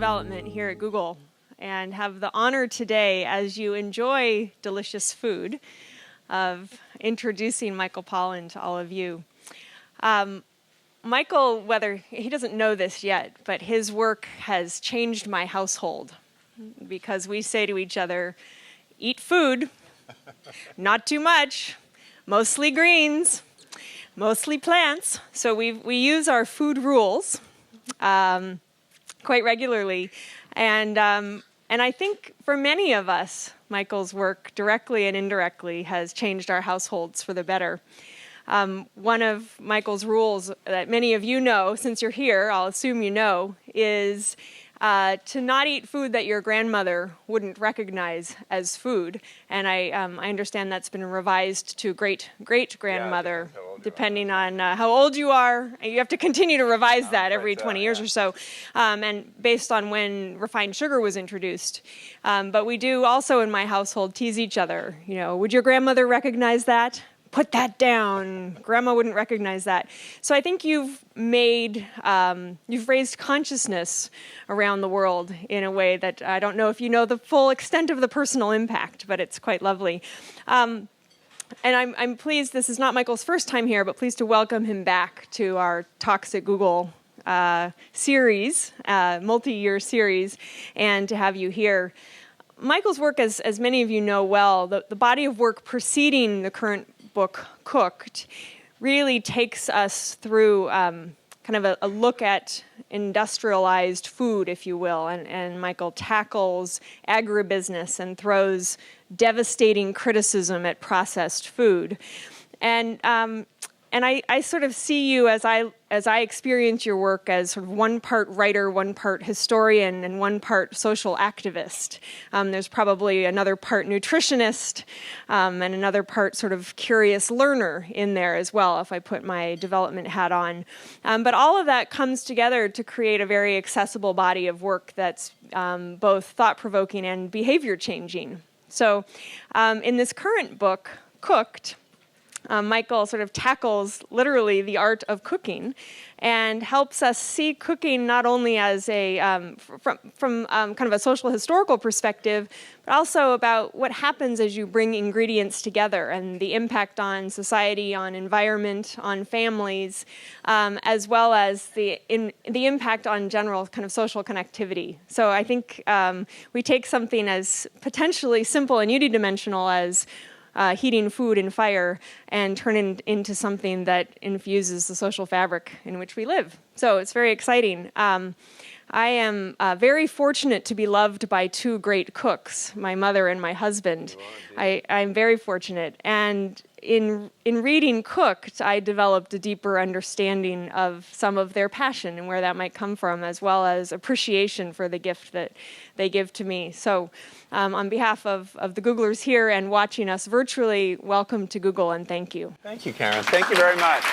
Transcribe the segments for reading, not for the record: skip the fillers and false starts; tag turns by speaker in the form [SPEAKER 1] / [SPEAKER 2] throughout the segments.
[SPEAKER 1] development here at Google and have the honor today, as you enjoy delicious food, of introducing Michael Pollan to all of you. Michael, whether he doesn't know this yet, but his work has changed my household because we say to each other, eat food, not too much, mostly greens, mostly plants. So we use our food rules quite regularly. And I think for many of us, Michael's work directly and indirectly has changed our households for the better. One of Michael's rules that many of you know, since you're here, I'll assume you know, is to not eat food that your grandmother wouldn't recognize as food. And I understand that's been revised to great-great-grandmother, depending on how old you are. You have to continue to revise that every 20 years or so, and based on when refined sugar was introduced. But we do also in my household tease each other. You know, would your grandmother recognize that? Put that down. Grandma wouldn't recognize that. So I think you've raised consciousness around the world in a way that I don't know if you know the full extent of the personal impact, but it's quite lovely. And I'm pleased, this is not Michael's first time here, but pleased to welcome him back to our Talks at Google series, multi-year series, and to have you here. Michael's work, as many of you know well, the body of work preceding the current book, Cooked, really takes us through kind of a look at industrialized food, if you will, and Michael tackles agribusiness and throws devastating criticism at processed food. And I sort of see you as I experience your work as sort of one part writer, one part historian, and one part social activist. There's probably another part nutritionist and another part sort of curious learner in there as well, if I put my development hat on. But all of that comes together to create a very accessible body of work that's both thought-provoking and behavior-changing. So in this current book, Cooked, Michael sort of tackles literally the art of cooking and helps us see cooking not only as from kind of a social historical perspective, but also about what happens as you bring ingredients together and the impact on society, on environment, on families, as well as the impact on general kind of social connectivity. So I think we take something as potentially simple and unidimensional as heating food in fire and turn it into something that infuses the social fabric in which we live. So it's very exciting. I am very fortunate to be loved by two great cooks, my mother and my husband. I'm very fortunate. And in reading Cooked, I developed a deeper understanding of some of their passion and where that might come from, as well as appreciation for the gift that they give to me. So on behalf of the Googlers here and watching us virtually, welcome to Google and thank you.
[SPEAKER 2] Thank you, Karen. Thank you very much.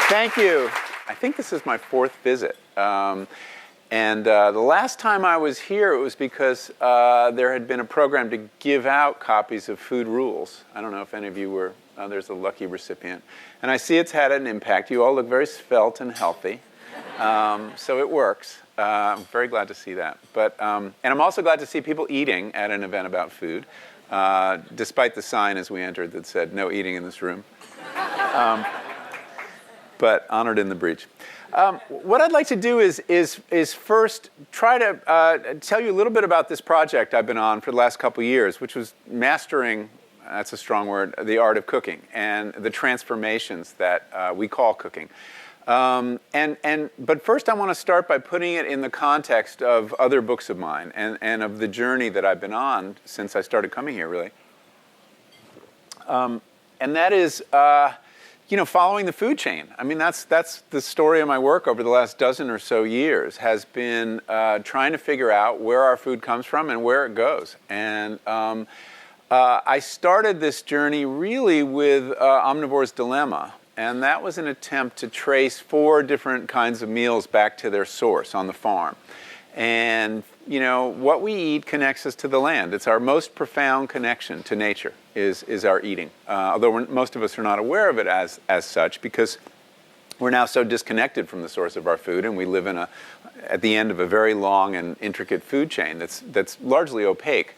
[SPEAKER 2] Thank you. I think this is my fourth visit. And the last time I was here, it was because there had been a program to give out copies of Food Rules. I don't know if any of you were, there's a lucky recipient. And I see it's had an impact. You all look very svelte and healthy. So it works. I'm very glad to see that. But, and I'm also glad to see people eating at an event about food, despite the sign as we entered that said, no eating in this room. But honored in the breach. What I'd like to do is first try to tell you a little bit about this project I've been on for the last couple of years, which was mastering, that's a strong word, the art of cooking and the transformations that we call cooking. But first I want to start by putting it in the context of other books of mine and of the journey that I've been on since I started coming here, really. And that is, following the food chain. I mean, that's the story of my work over the last dozen or so years, has been trying to figure out where our food comes from and where it goes. And I started this journey really with Omnivore's Dilemma. And that was an attempt to trace 4 different kinds of meals back to their source on the farm. And, what we eat connects us to the land. It's our most profound connection to nature is our eating. Although most of us are not aware of it as such, because we're now so disconnected from the source of our food, and we live at the end of a very long and intricate food chain that's largely opaque.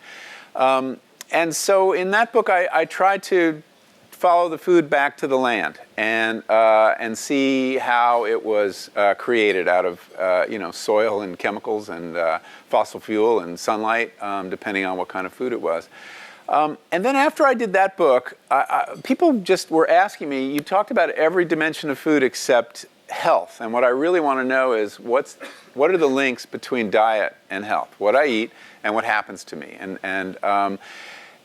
[SPEAKER 2] And so in that book, I tried to follow the food back to the land and see how it was created out of soil and chemicals and fossil fuel and sunlight, depending on what kind of food it was. And then after I did that book, people just were asking me, you talked about every dimension of food except health. And what I really want to know is what are the links between diet and health, what I eat and what happens to me.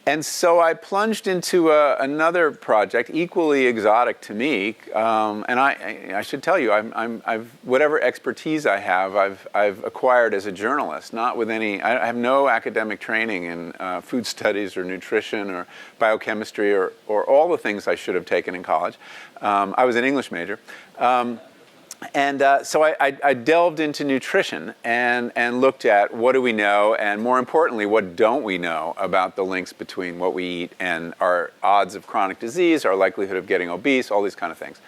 [SPEAKER 2] And so I plunged into another project, equally exotic to me. And I should tell you, I've whatever expertise I have, I've acquired as a journalist. Not with any. I have no academic training in food studies or nutrition or biochemistry or all the things I should have taken in college. I was an English major. So I delved into nutrition and looked at what do we know, and more importantly, what don't we know about the links between what we eat and our odds of chronic disease, our likelihood of getting obese, all these kind of things.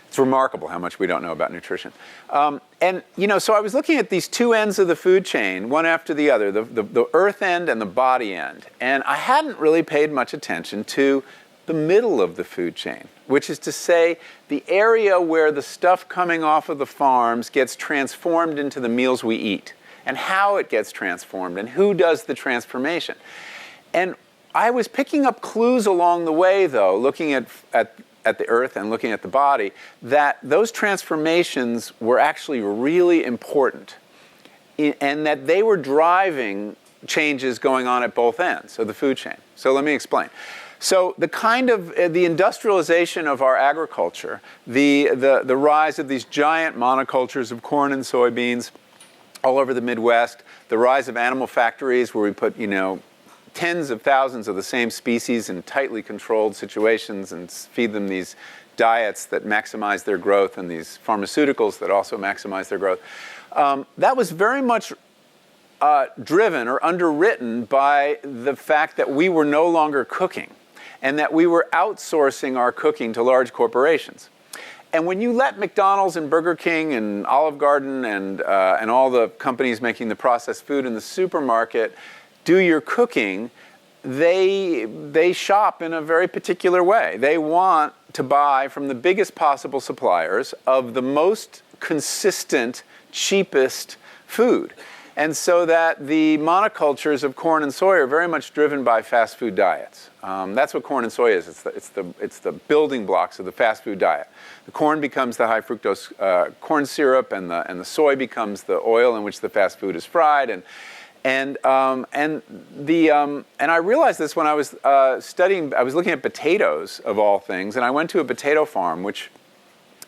[SPEAKER 2] It's remarkable how much we don't know about nutrition. So I was looking at these two ends of the food chain, one after the other, the earth end and the body end. And I hadn't really paid much attention to the middle of the food chain, which is to say the area where the stuff coming off of the farms gets transformed into the meals we eat, and how it gets transformed, and who does the transformation. And I was picking up clues along the way, though, looking at the earth and looking at the body, that those transformations were actually really important, and that they were driving changes going on at both ends of the food chain. So let me explain. So the kind of the industrialization of our agriculture, the rise of these giant monocultures of corn and soybeans all over the Midwest, the rise of animal factories where we put, tens of thousands of the same species in tightly controlled situations and feed them these diets that maximize their growth and these pharmaceuticals that also maximize their growth. That was very much driven or underwritten by the fact that we were no longer cooking, and that we were outsourcing our cooking to large corporations. And when you let McDonald's and Burger King and Olive Garden and all the companies making the processed food in the supermarket do your cooking, they shop in a very particular way. They want to buy from the biggest possible suppliers of the most consistent, cheapest food. And so that the monocultures of corn and soy are very much driven by fast food diets. That's what corn and soy is. It's the building blocks of the fast food diet. The corn becomes the high fructose corn syrup, and the soy becomes the oil in which the fast food is fried. And I realized this when I was studying. I was looking at potatoes of all things, and I went to a potato farm, which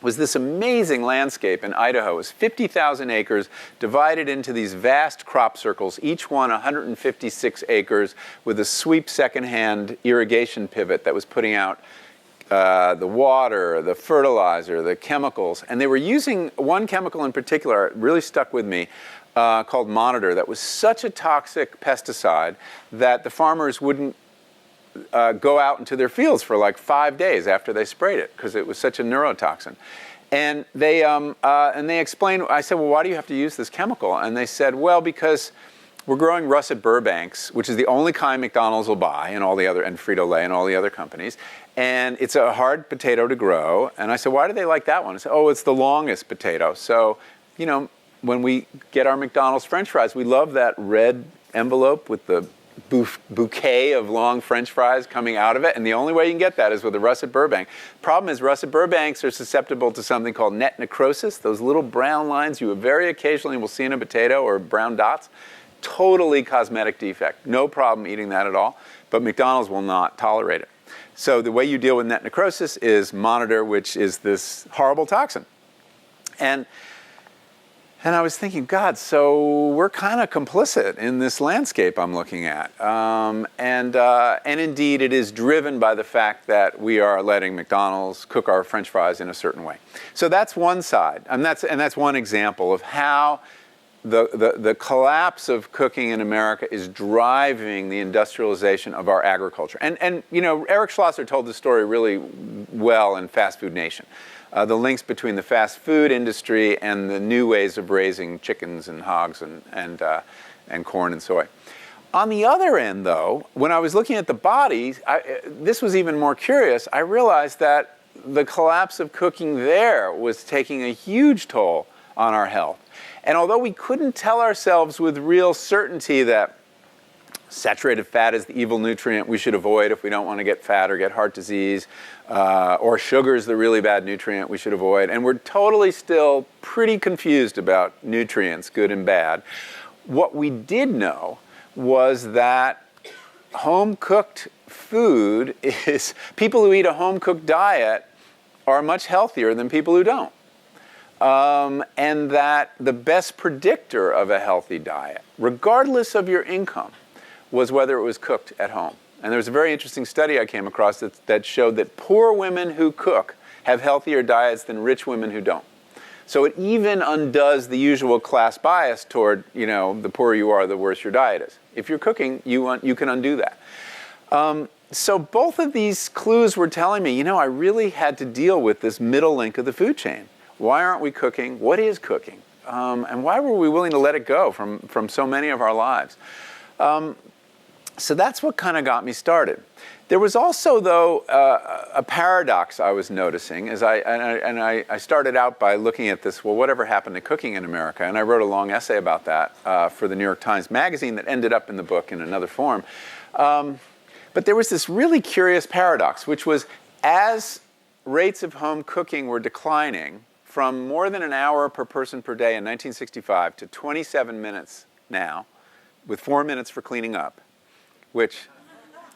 [SPEAKER 2] was this amazing landscape in Idaho. It was 50,000 acres divided into these vast crop circles, each one 156 acres with a sweep second-hand irrigation pivot that was putting out the water, the fertilizer, the chemicals. And they were using one chemical in particular, it really stuck with me, called Monitor, that was such a toxic pesticide that the farmers wouldn't go out into their fields for like 5 days after they sprayed it because it was such a neurotoxin. And they explained, I said, well, why do you have to use this chemical? And they said, well, because we're growing russet Burbanks, which is the only kind McDonald's will buy, and Frito-Lay and all the other companies. And it's a hard potato to grow. And I said, why do they like that one? I said, oh, it's the longest potato. So, when we get our McDonald's French fries, we love that red envelope with the bouquet of long French fries coming out of it, and the only way you can get that is with a russet Burbank. Problem is, russet Burbanks are susceptible to something called net necrosis, those little brown lines you very occasionally will see in a potato, or brown dots. Totally cosmetic defect. No problem eating that at all, but McDonald's will not tolerate it. So the way you deal with net necrosis is Monitor, which is this horrible toxin. And I was thinking, God, so we're kind of complicit in this landscape I'm looking at. And indeed, it is driven by the fact that we are letting McDonald's cook our French fries in a certain way. So that's one side, and that's one example of how the collapse of cooking in America is driving the industrialization of our agriculture. And Eric Schlosser told this story really well in fast food nation. The links between the fast food industry and the new ways of raising chickens and hogs and corn and soy. On the other end, though, when I was looking at the body, this was even more curious. I realized that the collapse of cooking there was taking a huge toll on our health. And although we couldn't tell ourselves with real certainty that saturated fat is the evil nutrient we should avoid if we don't want to get fat or get heart disease, or sugar is the really bad nutrient we should avoid, and we're totally still pretty confused about nutrients, good and bad, what we did know was that home-cooked food is, people who eat a home-cooked diet are much healthier than people who don't. And that the best predictor of a healthy diet, regardless of your income, was whether it was cooked at home. And there was a very interesting study I came across that showed that poor women who cook have healthier diets than rich women who don't. So it even undoes the usual class bias toward, the poorer you are, the worse your diet is. If you're cooking, you can undo that. So both of these clues were telling me, I really had to deal with this middle link of the food chain. Why aren't we cooking? What is cooking? And why were we willing to let it go from so many of our lives? So that's what kind of got me started. There was also, though, a paradox I was noticing as I started out by looking at this, whatever happened to cooking in America? And I wrote a long essay about that for the New York Times Magazine that ended up in the book in another form. But there was this really curious paradox, which was as rates of home cooking were declining from more than an hour per person per day in 1965 to 27 minutes now, with 4 minutes for cleaning up, which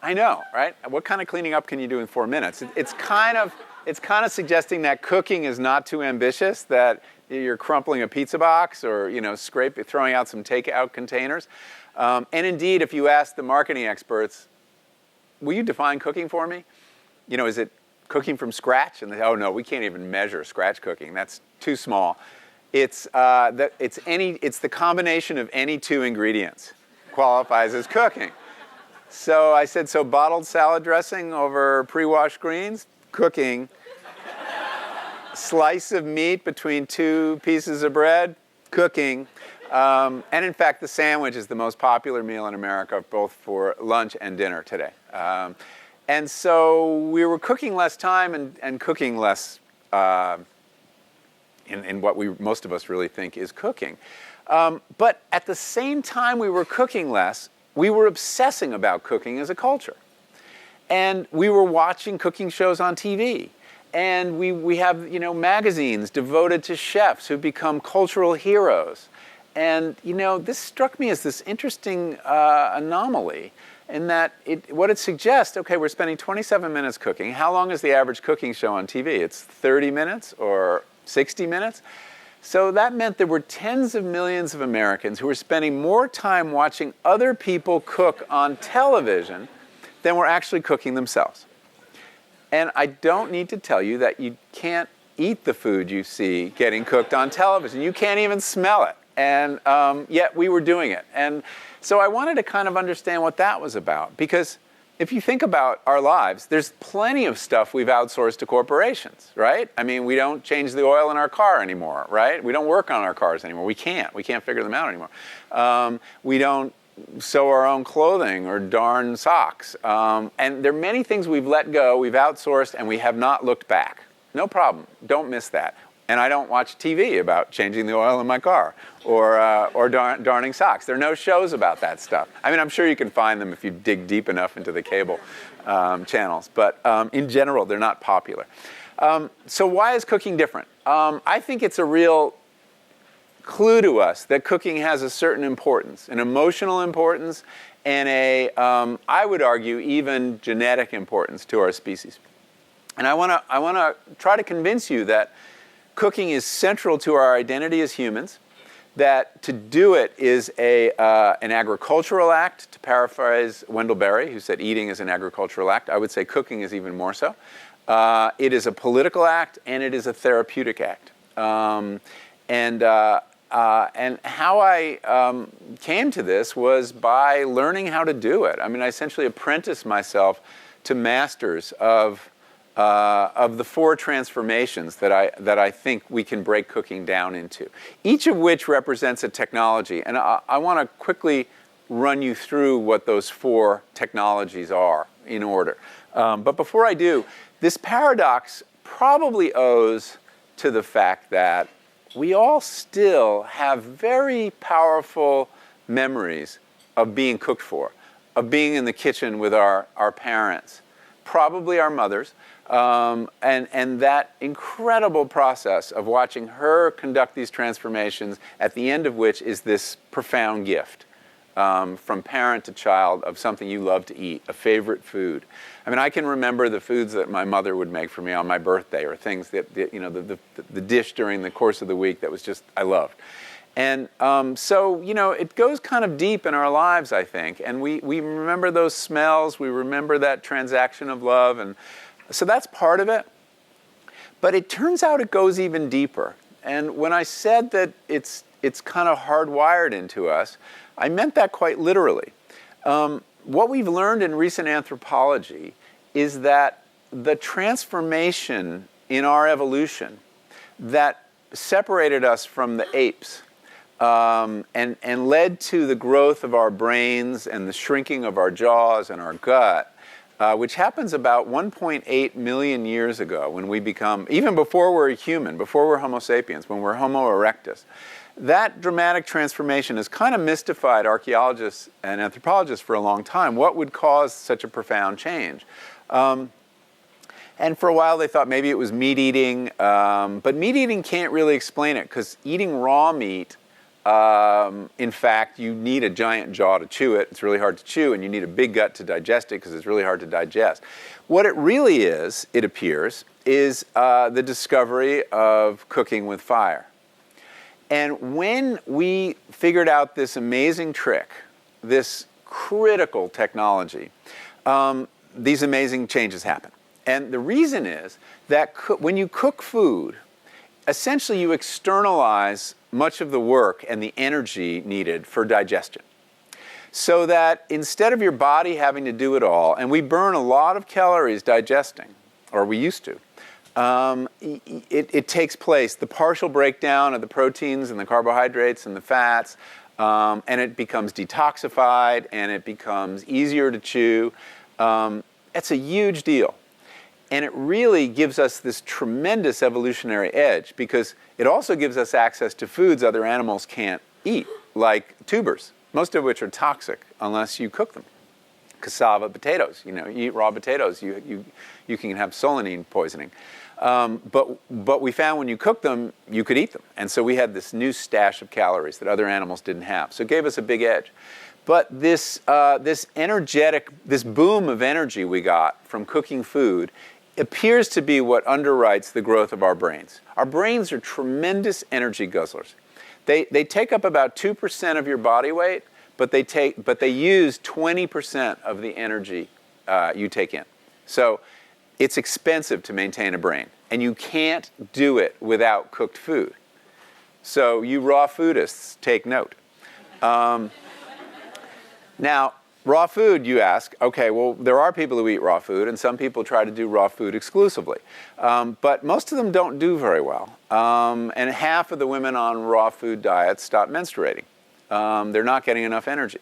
[SPEAKER 2] I know, right? What kind of cleaning up can you do in 4 minutes? It's kind of suggesting that cooking is not too ambitious, that you're crumpling a pizza box or throwing out some takeout containers. And indeed, if you ask the marketing experts, will you define cooking for me? Is it cooking from scratch? And they say, oh no, we can't even measure scratch cooking. That's too small. It's the combination of any two ingredients qualifies as cooking. So I said, so bottled salad dressing over pre-washed greens, cooking. Slice of meat between two pieces of bread, cooking. And in fact, the sandwich is the most popular meal in America, both for lunch and dinner today. And so we were cooking less time and cooking less in what most of us really think is cooking. But at the same time we were cooking less, we were obsessing about cooking as a culture. And we were watching cooking shows on TV. And we have, magazines devoted to chefs who become cultural heroes. And, this struck me as this interesting anomaly in that what it suggests, okay, we're spending 27 minutes cooking. How long is the average cooking show on TV? It's 30 minutes or 60 minutes? So that meant there were tens of millions of Americans who were spending more time watching other people cook on television than were actually cooking themselves. And I don't need to tell you that you can't eat the food you see getting cooked on television. You can't even smell it. And yet we were doing it. And so I wanted to kind of understand what that was about. Because if you think about our lives, there's plenty of stuff we've outsourced to corporations, right? I mean, we don't change the oil in our car anymore, right? We don't work on our cars anymore. We can't figure them out anymore. We don't sew our own clothing or darn socks. And there are many things we've let go, we've outsourced, and we have not looked back. No problem. Don't miss that. And I don't watch TV about changing the oil in my car or darning socks. There are no shows about that stuff. I mean, I'm sure you can find them if you dig deep enough into the cable channels. But in general, they're not popular. So why is cooking different? I think it's a real clue to us that cooking has a certain importance, an emotional importance, and I would argue, even genetic importance to our species. And I want to try to convince you that cooking is central to our identity as humans, that to do it is an agricultural act, to paraphrase Wendell Berry, who said eating is an agricultural act. I would say cooking is even more so. It is a political act, and it is a therapeutic act. And how I came to this was by learning how to do it. I mean, I essentially apprenticed myself to masters of of the 4 transformations that I think we can break cooking down into, each of which represents a technology. And I want to quickly run you through what those 4 technologies are in order. But before I do, this paradox probably owes to the fact that we all still have very powerful memories of being cooked for, of being in the kitchen with our parents, probably our mothers, and that incredible process of watching her conduct these transformations, at the end of which is this profound gift from parent to child of something you love to eat, a favorite food. I mean, I can remember the foods that my mother would make for me on my birthday, or things that the dish during the course of the week that was just, I loved. And so, it goes kind of deep in our lives, I think. And we remember those smells, we remember that transaction of love, and so that's part of it. But it turns out it goes even deeper. And when I said that it's kind of hardwired into us, I meant that quite literally. What we've learned in recent anthropology is that the transformation in our evolution that separated us from the apes and led to the growth of our brains and the shrinking of our jaws and our gut, which happens about 1.8 million years ago when we become, even before we're a human, before we're Homo sapiens, when we're Homo erectus. That dramatic transformation has kind of mystified archaeologists and anthropologists for a long time. What would cause such a profound change? And for a while they thought maybe it was meat eating, but meat eating can't really explain it, because eating raw meat, in fact, you need a giant jaw to chew it. It's really hard to chew, and you need a big gut to digest it because it's really hard to digest. What it really is, it appears, is the discovery of cooking with fire. And when we figured out this amazing trick, this critical technology, these amazing changes happen. And the reason is that when you cook food, essentially you externalize much of the work and the energy needed for digestion. So that instead of your body having to do it all, and we burn a lot of calories digesting, or we used to, it takes place, the partial breakdown of the proteins and the carbohydrates and the fats, and it becomes detoxified, and it becomes easier to chew. It's a huge deal. And it really gives us this tremendous evolutionary edge, because it also gives us access to foods other animals can't eat, like tubers, most of which are toxic unless you cook them. Cassava, potatoes, you eat raw potatoes, you can have solanine poisoning. But we found when you cook them, you could eat them. And so we had this new stash of calories that other animals didn't have. So it gave us a big edge. But this boom of energy we got from cooking food appears to be what underwrites the growth of our brains. Our brains are tremendous energy guzzlers. They take up about 2% of your body weight, but they use 20% of the energy you take in. So it's expensive to maintain a brain, and you can't do it without cooked food. So you raw foodists, take note. Now, raw food, you ask, okay, well, there are people who eat raw food, and some people try to do raw food exclusively. But most of them don't do very well. And half of the women on raw food diets stop menstruating. They're not getting enough energy.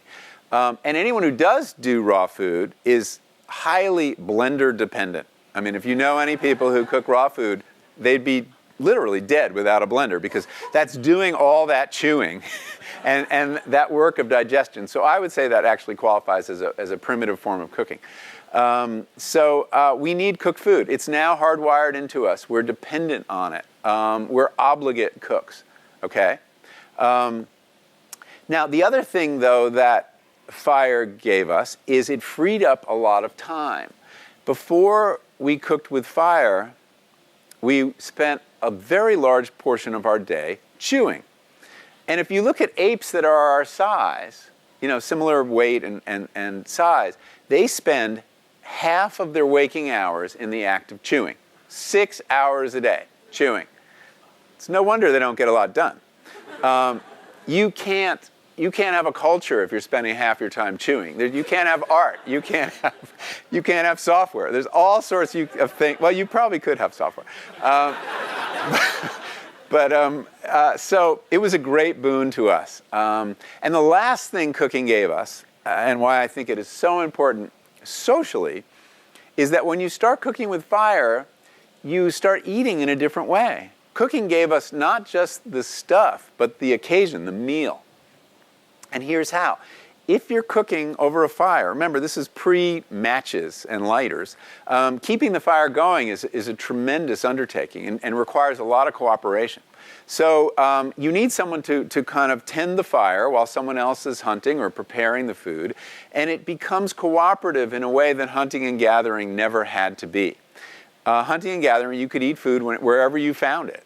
[SPEAKER 2] And anyone who does do raw food is highly blender dependent. I mean, if you know any people who cook raw food, they'd be literally dead without a blender, because that's doing all that chewing and that work of digestion. So I would say that actually qualifies as a primitive form of cooking. So we need cooked food. It's now hardwired into us. We're dependent on it. We're obligate cooks, okay? Now, the other thing, though, that fire gave us is it freed up a lot of time. Before we cooked with fire, we spent a very large portion of our day chewing. And if you look at apes that are our size, similar weight and size, they spend half of their waking hours in the act of chewing. 6 hours a day chewing. It's no wonder they don't get a lot done. You can't you can't have a culture if you're spending half your time chewing. You can't have art. You can't have software. There's all sorts of things. Well, you probably could have software. So it was a great boon to us. And the last thing cooking gave us, and why I think it is so important socially, is that when you start cooking with fire, you start eating in a different way. Cooking gave us not just the stuff, but the occasion, the meal. And here's how. If you're cooking over a fire, remember this is pre-matches and lighters, keeping the fire going is a tremendous undertaking and requires a lot of cooperation. So you need someone to kind of tend the fire while someone else is hunting or preparing the food, and it becomes cooperative in a way that hunting and gathering never had to be. Hunting and gathering, you could eat food wherever you found it.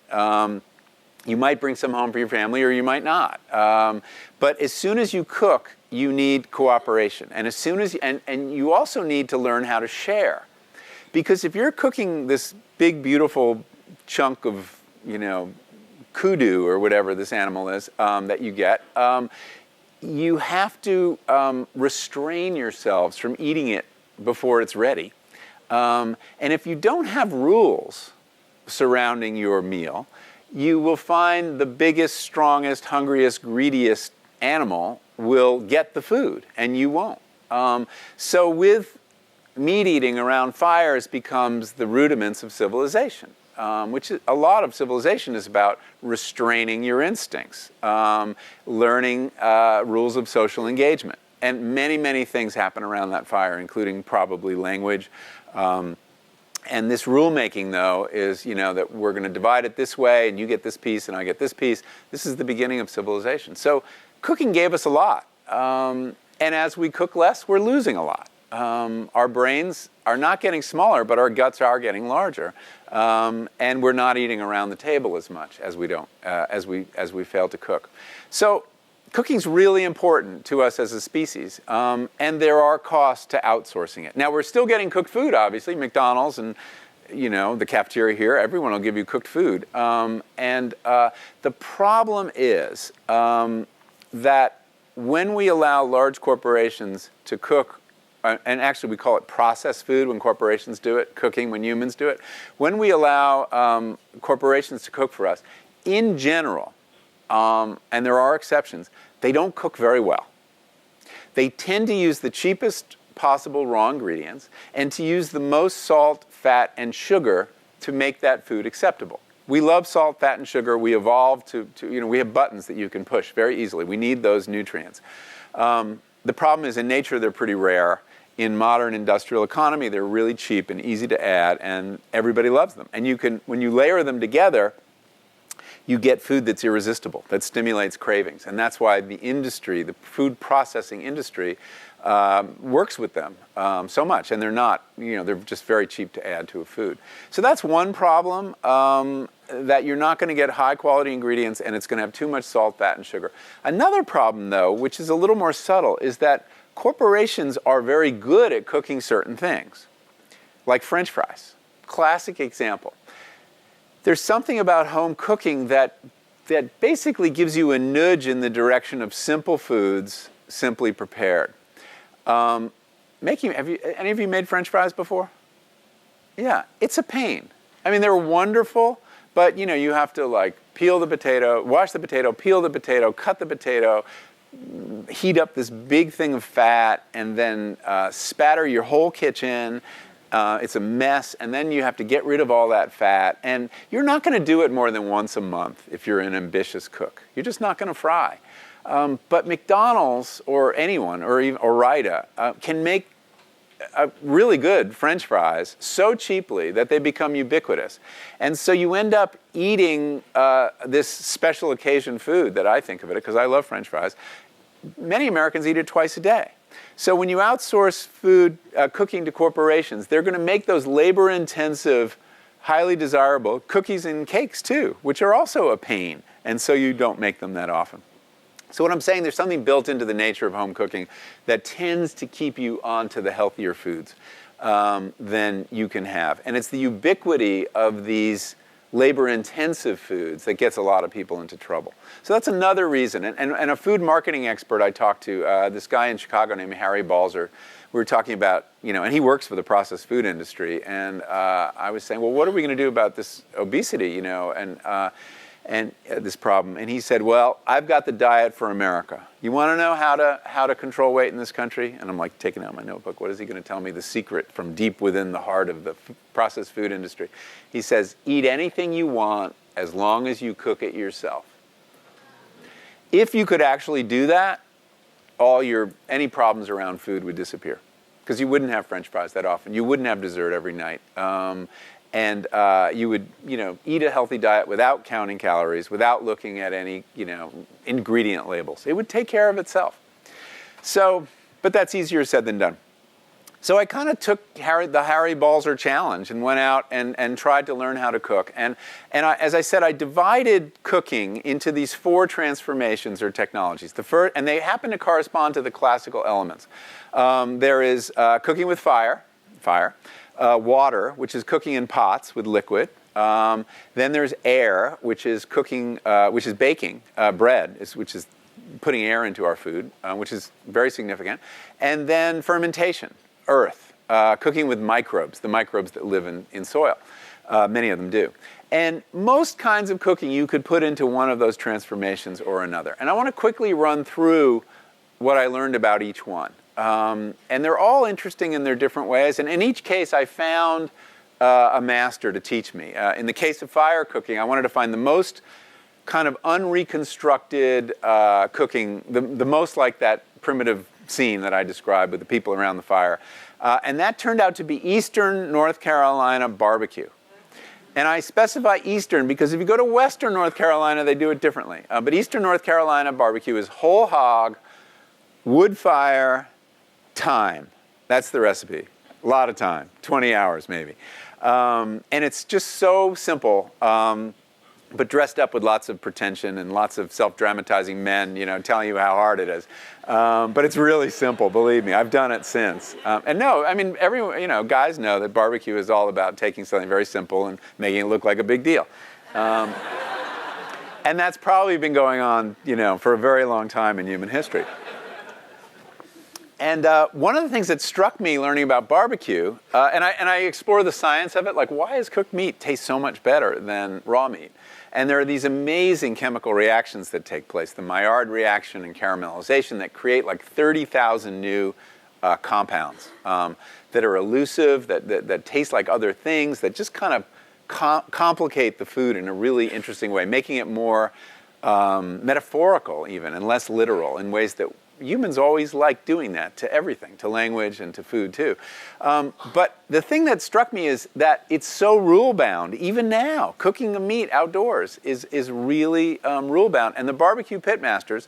[SPEAKER 2] You might bring some home for your family, or you might not. But as soon as you cook, you need cooperation, and as soon as and you also need to learn how to share, because if you're cooking this big, beautiful chunk of kudu or whatever this animal is that you get, you have to restrain yourselves from eating it before it's ready. And if you don't have rules surrounding your meal, you will find the biggest, strongest, hungriest, greediest animal will get the food, and you won't. So with meat eating around fires becomes the rudiments of civilization, which a lot of civilization is about restraining your instincts, learning rules of social engagement. And many, many things happen around that fire, including probably language. And this rulemaking, though, is, that we're going to divide it this way, and you get this piece, and I get this piece. This is the beginning of civilization. So cooking gave us a lot. And as we cook less, we're losing a lot. Our brains are not getting smaller, but our guts are getting larger. And we're not eating around the table as much as we fail to cook. So cooking's really important to us as a species, and there are costs to outsourcing it. Now, we're still getting cooked food, obviously. McDonald's and, the cafeteria here, everyone will give you cooked food. And the problem is that when we allow large corporations to cook, and actually we call it processed food when corporations do it, cooking when humans do it. When we allow corporations to cook for us, in general, and there are exceptions, they don't cook very well. They tend to use the cheapest possible raw ingredients and to use the most salt, fat, and sugar to make that food acceptable. We love salt, fat, and sugar. We evolved to we have buttons that you can push very easily. We need those nutrients. The problem is in nature they're pretty rare. In modern industrial economy, they're really cheap and easy to add, and everybody loves them. And when you layer them together, you get food that's irresistible, that stimulates cravings. And that's why the industry, the food processing industry, works with them so much. And they're not, they're just very cheap to add to a food. So that's one problem, that you're not going to get high quality ingredients and it's going to have too much salt, fat, and sugar. Another problem, though, which is a little more subtle, is that corporations are very good at cooking certain things, like French fries. Classic example. There's something about home cooking that basically gives you a nudge in the direction of simple foods, simply prepared. Have any of you made French fries before? Yeah, it's a pain. I mean, they're wonderful, but you have to peel the potato, wash the potato, peel the potato, cut the potato, heat up this big thing of fat, and then spatter your whole kitchen. It's a mess, and then you have to get rid of all that fat. And you're not going to do it more than once a month if you're an ambitious cook. You're just not going to fry. But McDonald's or anyone, or even Ore-Ida, can make really good French fries so cheaply that they become ubiquitous. And so you end up eating this special occasion food that I think of it, because I love French fries. Many Americans eat it twice a day. So when you outsource food cooking to corporations, they're going to make those labor-intensive, highly desirable cookies and cakes too, which are also a pain, and so you don't make them that often. So what I'm saying, there's something built into the nature of home cooking that tends to keep you onto the healthier foods than you can have. And it's the ubiquity of these labor-intensive foods that gets a lot of people into trouble. So that's another reason. And a food marketing expert I talked to, this guy in Chicago named Harry Balzer, we were talking about, and he works for the processed food industry, and I was saying, well, what are we going to do about this obesity, and this problem? And he said, well, I've got the diet for America. You want to know how to control weight in this country? And I'm like taking out my notebook. What is he going to tell me? The secret from deep within the heart of the processed food industry. He says, eat anything you want as long as you cook it yourself. If you could actually do that, any problems around food would disappear, because you wouldn't have French fries that often. You wouldn't have dessert every night. And you would, eat a healthy diet without counting calories, without looking at any, ingredient labels. It would take care of itself. So, but that's easier said than done. So I kind of took the Harry Balzer challenge and went out and tried to learn how to cook. And as I said, I divided cooking into these 4 transformations or technologies. The first, and they happen to correspond to the classical elements. There is cooking with fire. Water, which is cooking in pots with liquid. Then there's air, which is cooking, which is baking bread, which is putting air into our food, which is very significant. And then fermentation, earth, cooking with microbes, the microbes that live in soil. Many of them do. And most kinds of cooking you could put into one of those transformations or another. And I want to quickly run through what I learned about each one. And they're all interesting in their different ways. And in each case, I found a master to teach me. In the case of fire cooking, I wanted to find the most kind of unreconstructed cooking, the most like that primitive scene that I described with the people around the fire. And that turned out to be Eastern North Carolina barbecue. And I specify Eastern because if you go to Western North Carolina, they do it differently. But Eastern North Carolina barbecue is whole hog, wood fire, thyme. That's the recipe. A lot of time, 20 hours maybe. And it's just so simple, but dressed up with lots of pretension and lots of self-dramatizing men, telling you how hard it is. But it's really simple, believe me. I've done it since. And no, I mean, everyone, guys know that barbecue is all about taking something very simple and making it look like a big deal. And that's probably been going on, for a very long time in human history. And one of the things that struck me learning about barbecue, and I explore the science of it, like why does cooked meat taste so much better than raw meat? And there are these amazing chemical reactions that take place, the Maillard reaction and caramelization, that create like 30,000 new compounds that are elusive, that taste like other things, that just kind of complicate the food in a really interesting way, making it more metaphorical even and less literal in ways that humans always like doing that to everything, to language and to food too. But the thing that struck me is that it's so rule-bound. Even now, cooking the meat outdoors is really rule-bound. And the barbecue pitmasters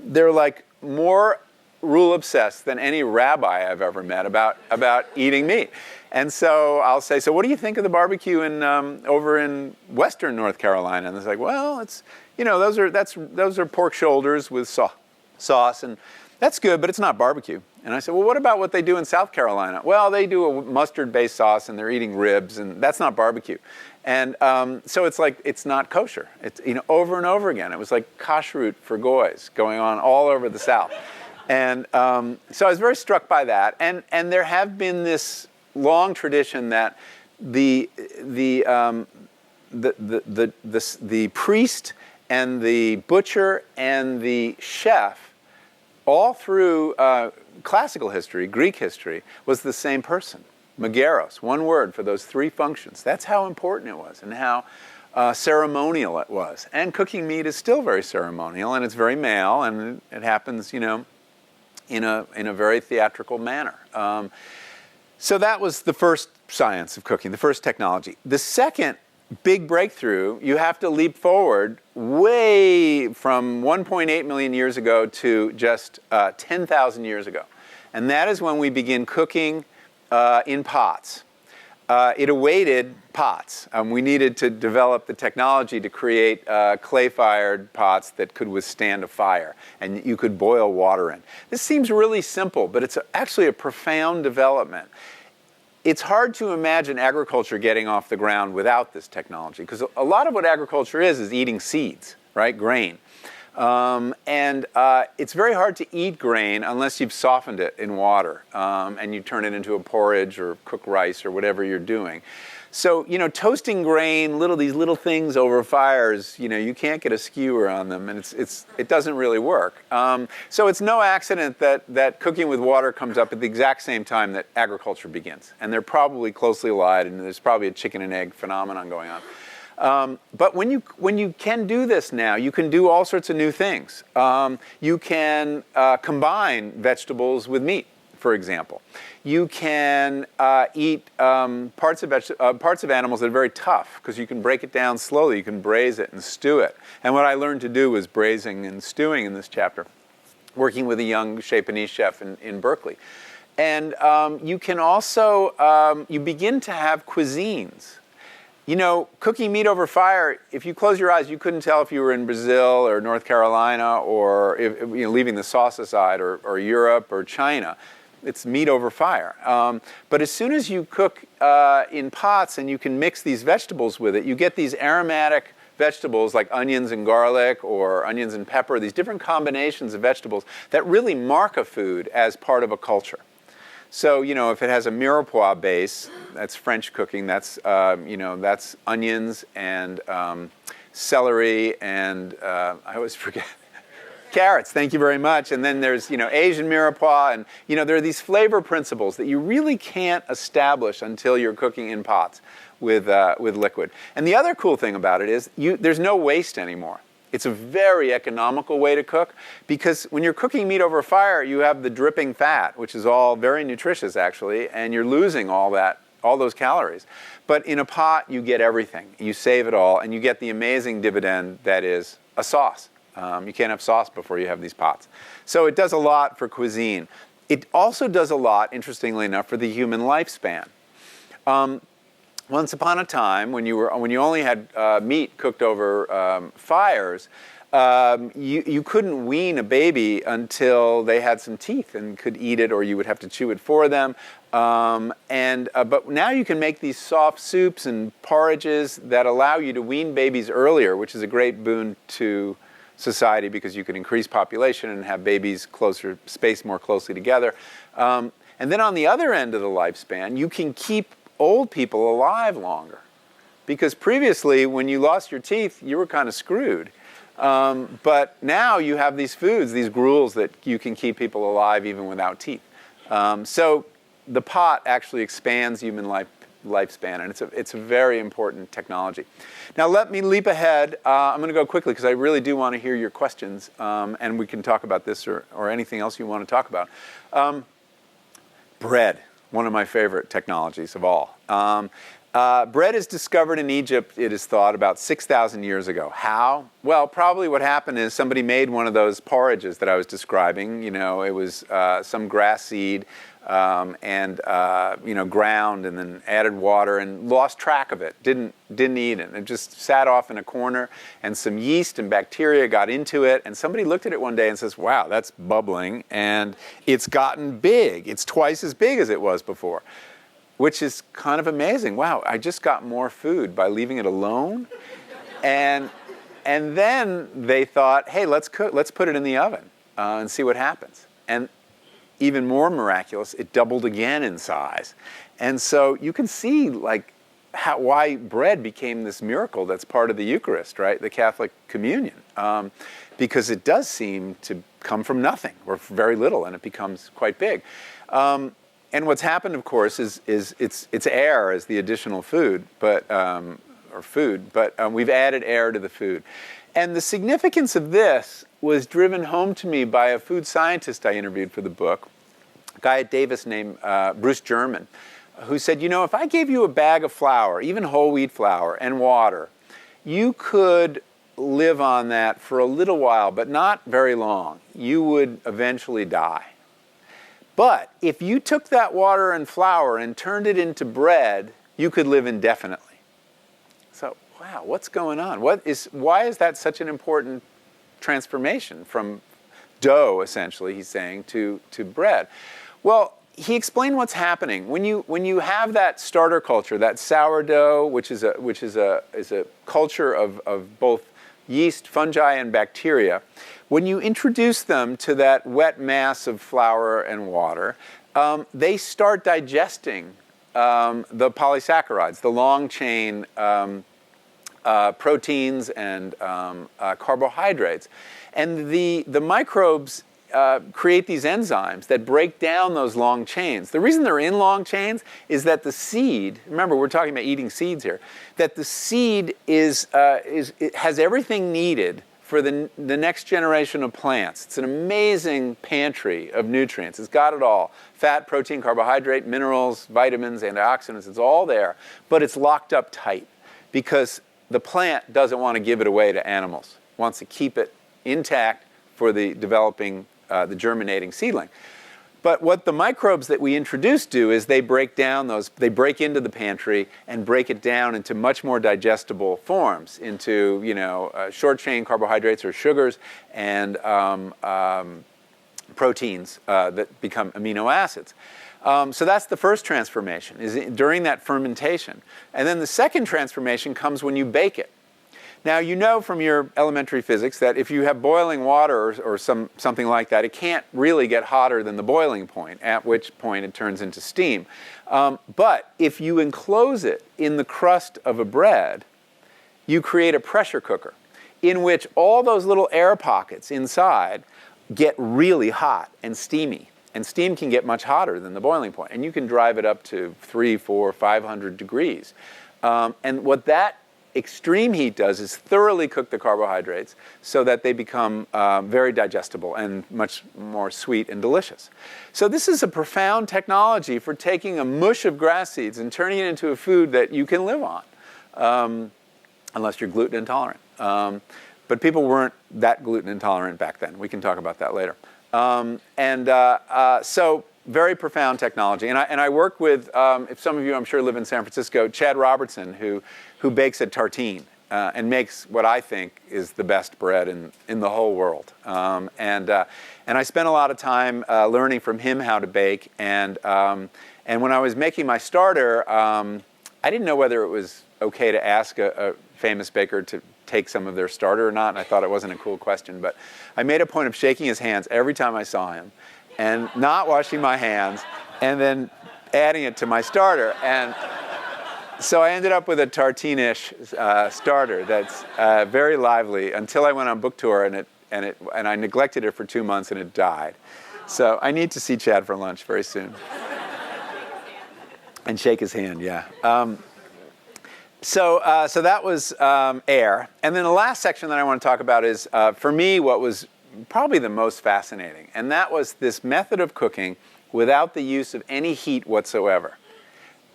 [SPEAKER 2] they're like more rule-obsessed than any rabbi I've ever met about eating meat. And so I'll say, so what do you think of the barbecue over in Western North Carolina? And it's like, well, it's those are pork shoulders with sauce, and that's good, but it's not barbecue. And I said, well, what about what they do in South Carolina? Well, they do a mustard-based sauce, and they're eating ribs, and that's not barbecue. And so it's like, it's not kosher. It's, over and over again. It was like kashrut for goys going on all over the South. And so I was very struck by that. And there have been this long tradition that the priest and the butcher and the chef, all through classical history, Greek history, was the same person. Megaros, one word for those 3 functions. That's how important it was and how ceremonial it was. And cooking meat is still very ceremonial, and it's very male, and it happens, in a very theatrical manner. So that was the first science of cooking, the first technology. The second big breakthrough, you have to leap forward way from 1.8 million years ago to just 10,000 years ago. And that is when we begin cooking in pots. It awaited pots. We needed to develop the technology to create clay-fired pots that could withstand a fire, and you could boil water in. This seems really simple, but it's actually a profound development. it's hard to imagine agriculture getting off the ground without this technology, because a lot of what agriculture is eating seeds, right? Grain. It's very hard to eat grain unless you've softened it in water and you turn it into a porridge or cook rice or whatever you're doing. So, toasting grain, these little things over fires, you can't get a skewer on them, and it doesn't really work. So it's no accident that cooking with water comes up at the exact same time that agriculture begins. And they're probably closely allied, and there's probably a chicken and egg phenomenon going on. But when you can do this now, you can do all sorts of new things. You can combine vegetables with meat, for example. You can eat parts of animals that are very tough, because you can break it down slowly. You can braise it and stew it. And what I learned to do was braising and stewing in this chapter, working with a young Chez Panisse chef in Berkeley. And you can also, you begin to have cuisines. Cooking meat over fire, if you close your eyes, you couldn't tell if you were in Brazil or North Carolina or leaving the sauce aside, or Europe or China. It's meat over fire. But as soon as you cook in pots and you can mix these vegetables with it, you get these aromatic vegetables like onions and garlic or onions and pepper, these different combinations of vegetables that really mark a food as part of a culture. So, if it has a mirepoix base, that's French cooking, that's onions and celery and, I always forget, carrots, thank you very much. And then there's, Asian mirepoix, and, there are these flavor principles that you really can't establish until you're cooking in pots with liquid. And the other cool thing about it is there's no waste anymore. It's a very economical way to cook, because when you're cooking meat over fire, you have the dripping fat, which is all very nutritious actually, and you're losing all those calories. But in a pot, you get everything. You save it all, and you get the amazing dividend that is a sauce. You can't have sauce before you have these pots. So it does a lot for cuisine. It also does a lot, interestingly enough, for the human lifespan. Once upon a time, when you only had meat cooked over fires, you couldn't wean a baby until they had some teeth and could eat it, or you would have to chew it for them. But now you can make these soft soups and porridges that allow you to wean babies earlier, which is a great boon to society, because you can increase population and have babies spaced more closely together. And then on the other end of the lifespan, you can keep old people alive longer, because previously when you lost your teeth, you were kind of screwed. But now you have these foods, these gruels, that you can keep people alive even without teeth. So the pot actually expands human lifespan, and it's a very important technology. Now let me leap ahead. I'm going to go quickly because I really do want to hear your questions, and we can talk about this or anything else you want to talk about. Bread. One of my favorite technologies of all. Bread is discovered in Egypt, it is thought, about 6,000 years ago. How? Well, probably what happened is somebody made one of those porridges that I was describing. It was some grass seed ground and then added water and lost track of it. Didn't eat it. It just sat off in a corner, and some yeast and bacteria got into it, and somebody looked at it one day and says, wow, that's bubbling, and it's gotten big. It's twice as big as it was before, which is kind of amazing. Wow, I just got more food by leaving it alone. And then they thought, hey, let's put it in the oven and see what happens. And even more miraculous, it doubled again in size. And so you can see why bread became this miracle that's part of the Eucharist, right? The Catholic communion. Because it does seem to come from nothing, or very little, and it becomes quite big. And what's happened, of course, is it's air as the additional food, but we've added air to the food. And the significance of this was driven home to me by a food scientist I interviewed for the book, a guy at Davis named Bruce German, who said, if I gave you a bag of flour, even whole wheat flour, and water, you could live on that for a little while, but not very long. You would eventually die. But if you took that water and flour and turned it into bread, you could live indefinitely. So, wow, what's going on? Why is that such an important transformation from dough, essentially, he's saying, to bread? Well, he explained what's happening when you have that starter culture, that sourdough, which is a culture of both yeast, fungi, and bacteria. When you introduce them to that wet mass of flour and water, they start digesting the polysaccharides, the long chain proteins and carbohydrates, and the microbes create these enzymes that break down those long chains. The reason they're in long chains is that the seed, remember we're talking about eating seeds here, that the seed it has everything needed for the next generation of plants. It's an amazing pantry of nutrients. It's got it all. Fat, protein, carbohydrate, minerals, vitamins, antioxidants, it's all there, but it's locked up tight because the plant doesn't want to give it away to animals. It wants to keep it intact for the developing the germinating seedling. But what the microbes that we introduce do is they break into the pantry and break it down into much more digestible forms, into short chain carbohydrates or sugars and proteins that become amino acids. So that's the first transformation, is during that fermentation. And then the second transformation comes when you bake it. Now, you know from your elementary physics that if you have boiling water or something like that, it can't really get hotter than the boiling point, at which point it turns into steam. But if you enclose it in the crust of a bread, you create a pressure cooker in which all those little air pockets inside get really hot and steamy. And steam can get much hotter than the boiling point. And you can drive it up to 300, 400, 500 degrees. And what that extreme heat does is thoroughly cook the carbohydrates so that they become very digestible and much more sweet and delicious. So this is a profound technology for taking a mush of grass seeds and turning it into a food that you can live on, unless you're gluten intolerant. But people weren't that gluten intolerant back then. We can talk about that later. So very profound technology. And I work with, if some of you I'm sure live in San Francisco, Chad Robertson, who bakes at Tartine and makes what I think is the best bread in the whole world. And I spent a lot of time learning from him how to bake. And when I was making my starter, I didn't know whether it was okay to ask a famous baker to take some of their starter or not, and I thought it wasn't a cool question. But I made a point of shaking his hands every time I saw him, and not washing my hands, and then adding it to my starter. And so I ended up with a tartine-ish starter that's very lively until I went on book tour, and I neglected it for 2 months, and it died. So I need to see Chad for lunch very soon. And shake his hand, yeah. So that was air. And then the last section that I want to talk about is, for me, what was probably the most fascinating. And that was this method of cooking without the use of any heat whatsoever,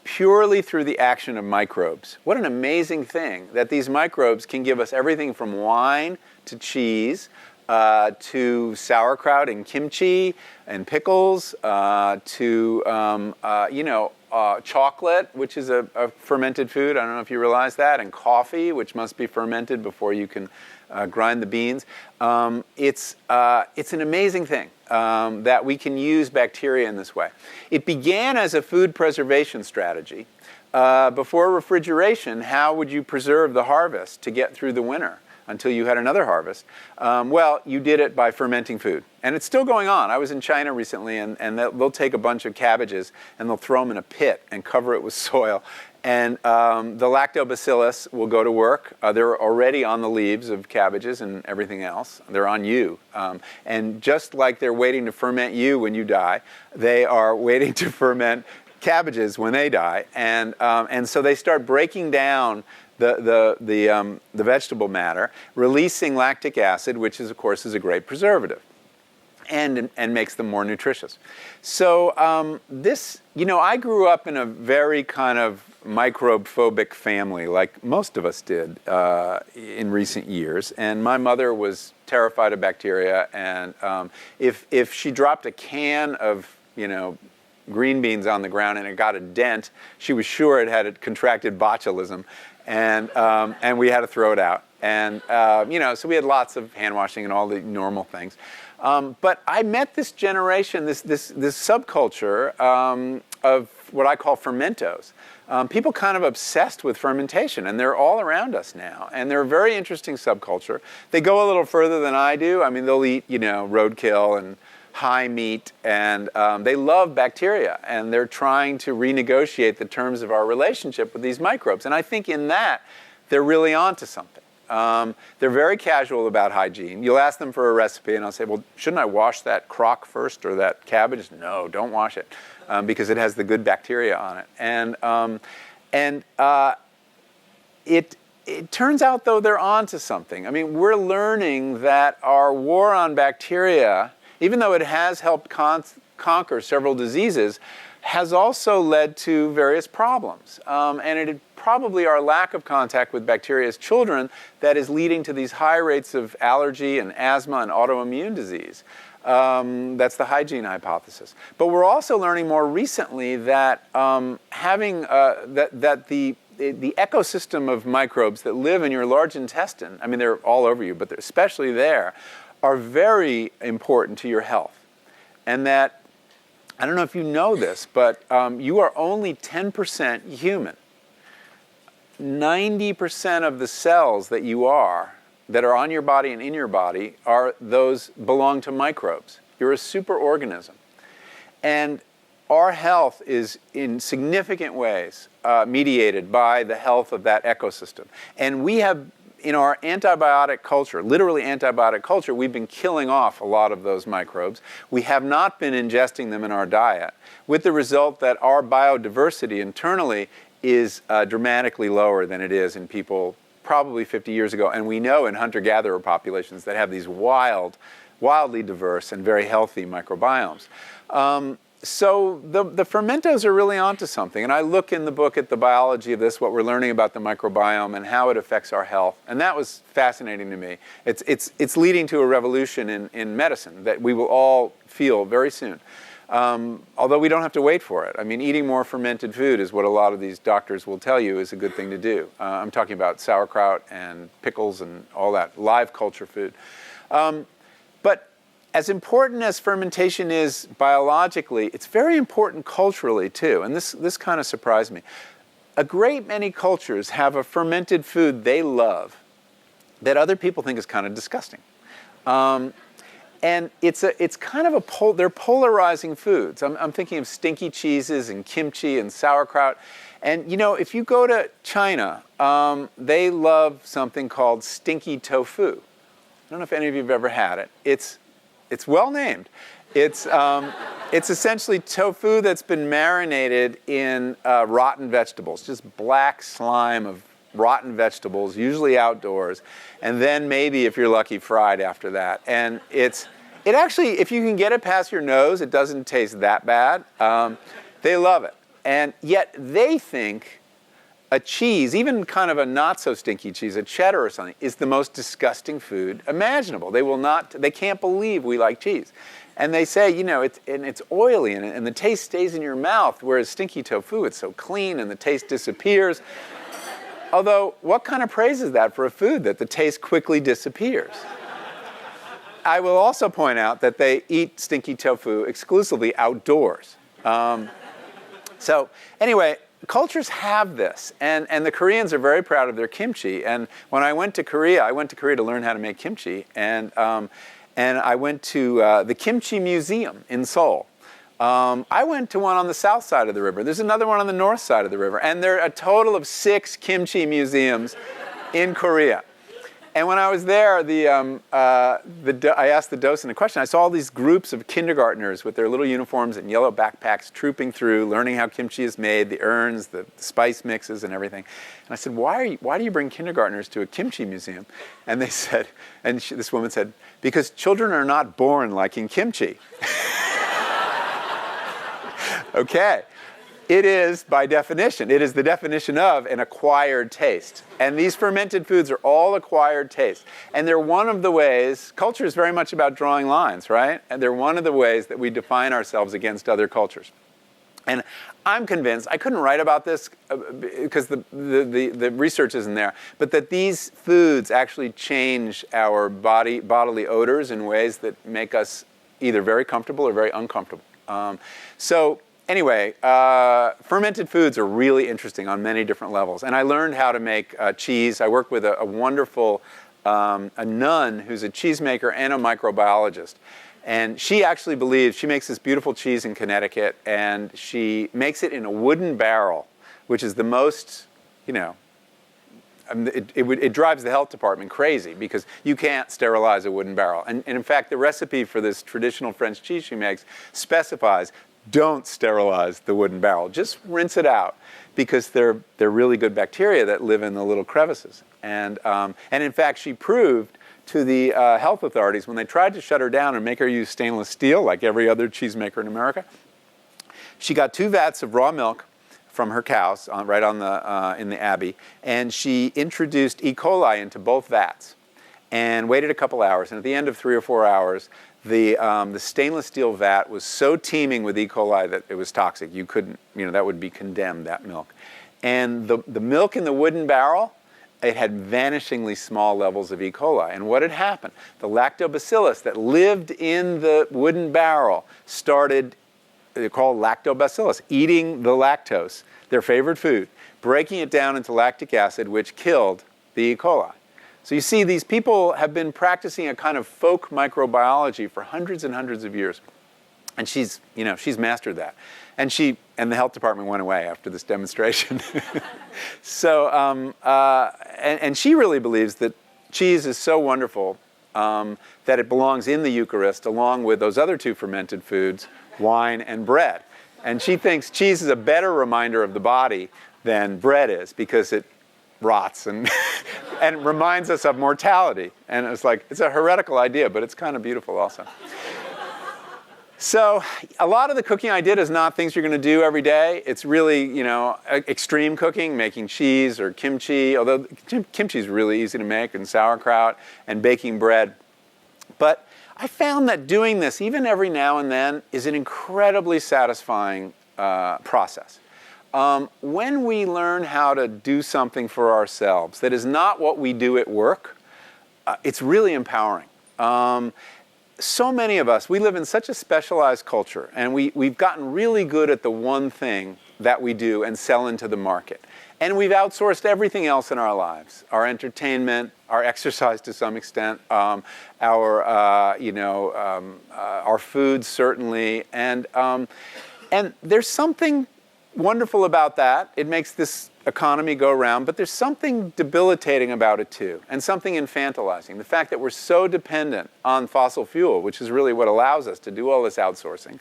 [SPEAKER 2] purely through the action of microbes. What an amazing thing that these microbes can give us everything from wine to cheese to sauerkraut and kimchi and pickles to chocolate, which is a fermented food. I don't know if you realize that, and coffee, which must be fermented before you can grind the beans. It's an amazing thing that we can use bacteria in this way. It began as a food preservation strategy. Before refrigeration, how would you preserve the harvest to get through the winter until you had another harvest? Well, you did it by fermenting food. And it's still going on. I was in China recently, and they'll take a bunch of cabbages and they'll throw them in a pit and cover it with soil. And the lactobacillus will go to work. They're already on the leaves of cabbages and everything else. They're on you. And just like they're waiting to ferment you when you die, they are waiting to ferment cabbages when they die. And so they start breaking down the vegetable matter, releasing lactic acid, which is, of course, is a great preservative, and makes them more nutritious. So I grew up in a very kind of microbe-phobic family, like most of us did in recent years. And my mother was terrified of bacteria, and if she dropped a can of green beans on the ground and it got a dent, she was sure it had contracted botulism. And we had to throw it out. And, so we had lots of hand washing and all the normal things. But I met this generation, this subculture of what I call fermentos. People kind of obsessed with fermentation, and they're all around us now. And they're a very interesting subculture. They go a little further than I do. I mean, they'll eat, roadkill and high meat, and they love bacteria, and they're trying to renegotiate the terms of our relationship with these microbes. And I think in that, they're really onto something. They're very casual about hygiene. You'll ask them for a recipe, and I'll say, well, shouldn't I wash that crock first or that cabbage? No, don't wash it, because it has the good bacteria on it. And it turns out, though, they're onto something. I mean, we're learning that our war on bacteria, even though it has helped conquer several diseases, has also led to various problems. And it probably our lack of contact with bacteria as children that is leading to these high rates of allergy and asthma and autoimmune disease. That's the hygiene hypothesis. But we're also learning more recently that that the ecosystem of microbes that live in your large intestine, I mean, they're all over you, but they're especially there, are very important to your health. And that, I don't know if you know this, but you are only 10% human. 90% of the cells that are on your body and in your body belong to microbes. You're a superorganism. And our health is in significant ways mediated by the health of that ecosystem. And we have, in our antibiotic culture, literally antibiotic culture, we've been killing off a lot of those microbes. We have not been ingesting them in our diet, with the result that our biodiversity internally is dramatically lower than it is in people probably 50 years ago. And we know in hunter-gatherer populations that have these wildly diverse and very healthy microbiomes. So the fermentos are really onto something. And I look in the book at the biology of this, what we're learning about the microbiome and how it affects our health. And that was fascinating to me. It's leading to a revolution in medicine that we will all feel very soon. Although we don't have to wait for it. I mean, eating more fermented food is what a lot of these doctors will tell you is a good thing to do. I'm talking about sauerkraut and pickles and all that, live culture food. But as important as fermentation is biologically, it's very important culturally too. And this kind of surprised me. A great many cultures have a fermented food they love that other people think is kind of disgusting. And it's kind of they're polarizing foods. I'm thinking of stinky cheeses and kimchi and sauerkraut. And if you go to China, they love something called stinky tofu. I don't know if any of you have ever had it. It's well named. It's essentially tofu that's been marinated in rotten vegetables, just black slime of rotten vegetables, usually outdoors, and then maybe, if you're lucky, fried after that. And it actually, if you can get it past your nose, it doesn't taste that bad. They love it. And yet they think a cheese, even kind of a not so stinky cheese, a cheddar or something, is the most disgusting food imaginable. They can't believe we like cheese. And they say, it's oily and the taste stays in your mouth, whereas stinky tofu, it's so clean and the taste disappears. Although, what kind of praise is that for a food that the taste quickly disappears? I will also point out that they eat stinky tofu exclusively outdoors. So anyway, cultures have this, and the Koreans are very proud of their kimchi. And when I went to Korea to learn how to make kimchi, and I went to the Kimchi Museum in Seoul. I went to one on the south side of the river. There's another one on the north side of the river. And there are a total of 6 kimchi museums in Korea. And when I was there, I asked the docent a question. I saw all these groups of kindergartners with their little uniforms and yellow backpacks trooping through, learning how kimchi is made, the urns, the spice mixes, and everything. And I said, why do you bring kindergartners to a kimchi museum? And they said, this woman said, because children are not born liking kimchi. Okay. It is, by definition, it is the definition of an acquired taste. And these fermented foods are all acquired taste. And they're one of the ways, culture is very much about drawing lines, right? And they're one of the ways that we define ourselves against other cultures. And I'm convinced, I couldn't write about this because the research isn't there, but that these foods actually change our bodily odors in ways that make us either very comfortable or very uncomfortable. So anyway, fermented foods are really interesting on many different levels. And I learned how to make cheese. I worked with a wonderful a nun who's a cheesemaker and a microbiologist. And she actually believes, she makes this beautiful cheese in Connecticut, and she makes it in a wooden barrel, which is the most, it drives the health department crazy because you can't sterilize a wooden barrel. And in fact, the recipe for this traditional French cheese she makes specifies, don't sterilize the wooden barrel. Just rinse it out because they're really good bacteria that live in the little crevices. And in fact, she proved to the health authorities when they tried to shut her down and make her use stainless steel like every other cheesemaker in America. She got 2 vats of raw milk from her cows right on in the abbey, and she introduced E. coli into both vats and waited a couple hours. And at the end of 3 or 4 hours, the stainless steel vat was so teeming with E. coli that it was toxic. You couldn't, that would be condemned, that milk. And the milk in the wooden barrel, it had vanishingly small levels of E. coli. And what had happened? The lactobacillus that lived in the wooden barrel started, they're called lactobacillus, eating the lactose, their favorite food, breaking it down into lactic acid, which killed the E. coli. So you see, these people have been practicing a kind of folk microbiology for hundreds and hundreds of years. And she's mastered that. And the health department went away after this demonstration. So, and she really believes that cheese is so wonderful that it belongs in the Eucharist along with those other 2 fermented foods, wine and bread. And she thinks cheese is a better reminder of the body than bread is because it rots and and reminds us of mortality. And it's a heretical idea, but it's kind of beautiful also. So a lot of the cooking I did is not things you're going to do every day. It's really, extreme cooking, making cheese or kimchi, although kimchi is really easy to make, and sauerkraut, and baking bread. But I found that doing this, even every now and then, is an incredibly satisfying process. When we learn how to do something for ourselves that is not what we do at work, it's really empowering. So many of us, we live in such a specialized culture, and we've gotten really good at the one thing that we do and sell into the market. And we've outsourced everything else in our lives, our entertainment, our exercise to some extent, our food certainly. And there's something wonderful about that. It makes this economy go around, but there's something debilitating about it too, and something infantilizing. The fact that we're so dependent on fossil fuel, which is really what allows us to do all this outsourcing,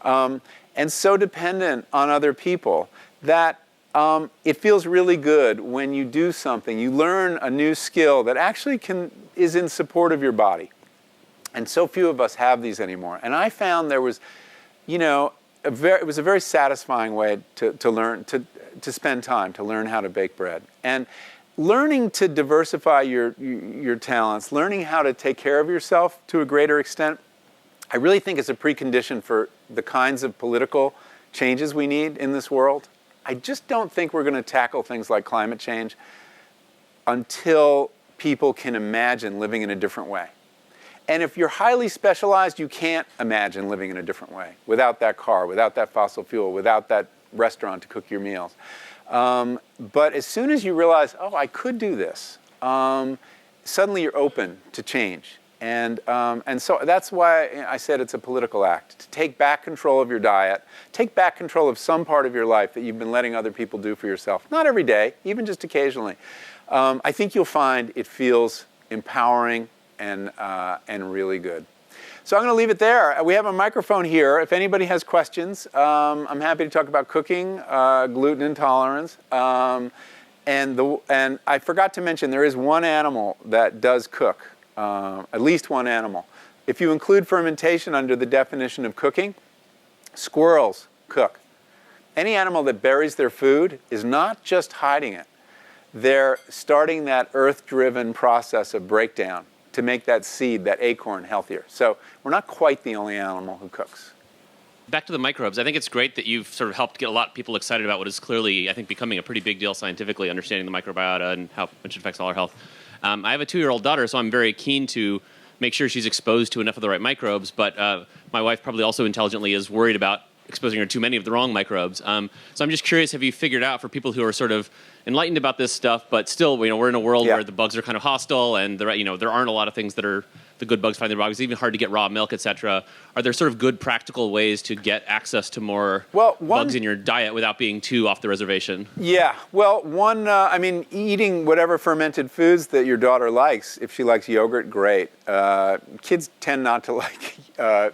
[SPEAKER 2] and so dependent on other people that it feels really good when you do something, you learn a new skill that actually is in support of your body. And so few of us have these anymore. And I found there was, it was a very satisfying way to learn, to spend time, to learn how to bake bread. And learning to diversify your talents, learning how to take care of yourself to a greater extent, I really think is a precondition for the kinds of political changes we need in this world. I just don't think we're going to tackle things like climate change until people can imagine living in a different way. And if you're highly specialized, you can't imagine living in a different way without that car, without that fossil fuel, without that restaurant to cook your meals. But as soon as you realize, I could do this, suddenly you're open to change. And so that's why I said it's a political act, to take back control of your diet, take back control of some part of your life that you've been letting other people do for yourself. Not every day, even just occasionally. I think you'll find it feels empowering and really good. So I'm going to leave it there. We have a microphone here. If anybody has questions, I'm happy to talk about cooking, gluten intolerance. And I forgot to mention, there is one animal that does cook, at least one animal. If you include fermentation under the definition of cooking, squirrels cook. Any animal that buries their food is not just hiding it. They're starting that earth-driven process of breakdown to make that seed, that acorn, healthier. So we're not quite the only animal who cooks.
[SPEAKER 3] back to the microbes. I think it's great that you've sort of helped get a lot of people excited about what is clearly, I think, becoming a pretty big deal scientifically, understanding the microbiota and how much it affects all our health. I have a 2-year-old daughter, so I'm very keen to make sure she's exposed to enough of the right microbes, but my wife probably also intelligently is worried about exposing her to too many of the wrong microbes. So I'm just curious, have you figured out for people who are sort of enlightened about this stuff, but still, we're in a world where the bugs are kind of hostile, and there aren't a lot of things that are the good bugs find their bugs. It's even hard to get raw milk, etc. Are there sort of good practical ways to get access to more bugs in your diet without being too off the reservation?
[SPEAKER 2] Yeah. Well, eating whatever fermented foods that your daughter likes. If she likes yogurt, great. Kids tend not to like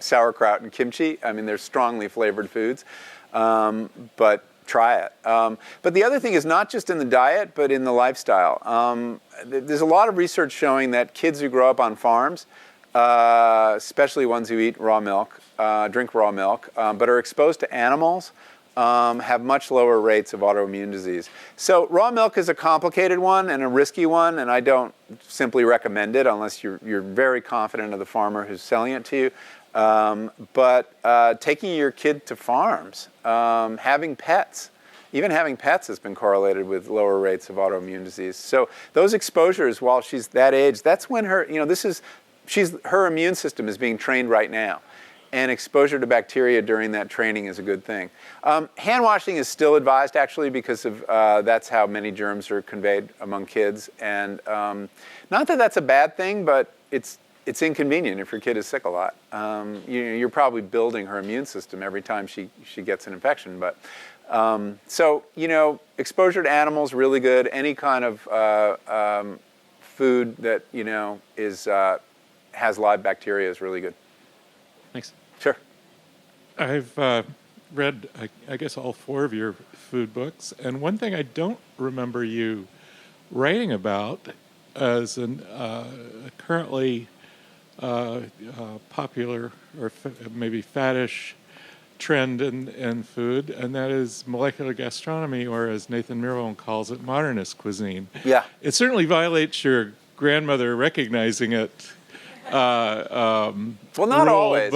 [SPEAKER 2] sauerkraut and kimchi. I mean, they're strongly flavored foods, but try it. But the other thing is not just in the diet, but in the lifestyle. There's a lot of research showing that kids who grow up on farms, especially ones who eat raw milk, drink raw milk, but are exposed to animals, have much lower rates of autoimmune disease. So raw milk is a complicated one and a risky one, and I don't simply recommend it unless you're very confident of the farmer who's selling it to you. But taking your kid to farms, having pets, even having pets has been correlated with lower rates of autoimmune disease. So those exposures while she's that age, that's when her immune system is being trained right now. And exposure to bacteria during that training is a good thing. Hand washing is still advised, actually, because of that's how many germs are conveyed among kids. And not that that's a bad thing, but it's inconvenient if your kid is sick a lot. You're probably building her immune system every time she gets an infection. But exposure to animals really good. Any kind of food that has live bacteria is really good.
[SPEAKER 3] Thanks.
[SPEAKER 2] Sure.
[SPEAKER 4] I've read, I guess, all 4 of your food books, and one thing I don't remember you writing about as an currently popular or maybe faddish trend in food, and that is molecular gastronomy, or as Nathan Mirwell calls it, modernist cuisine.
[SPEAKER 2] Yeah.
[SPEAKER 4] It certainly violates your grandmother recognizing it.
[SPEAKER 2] Well, not always.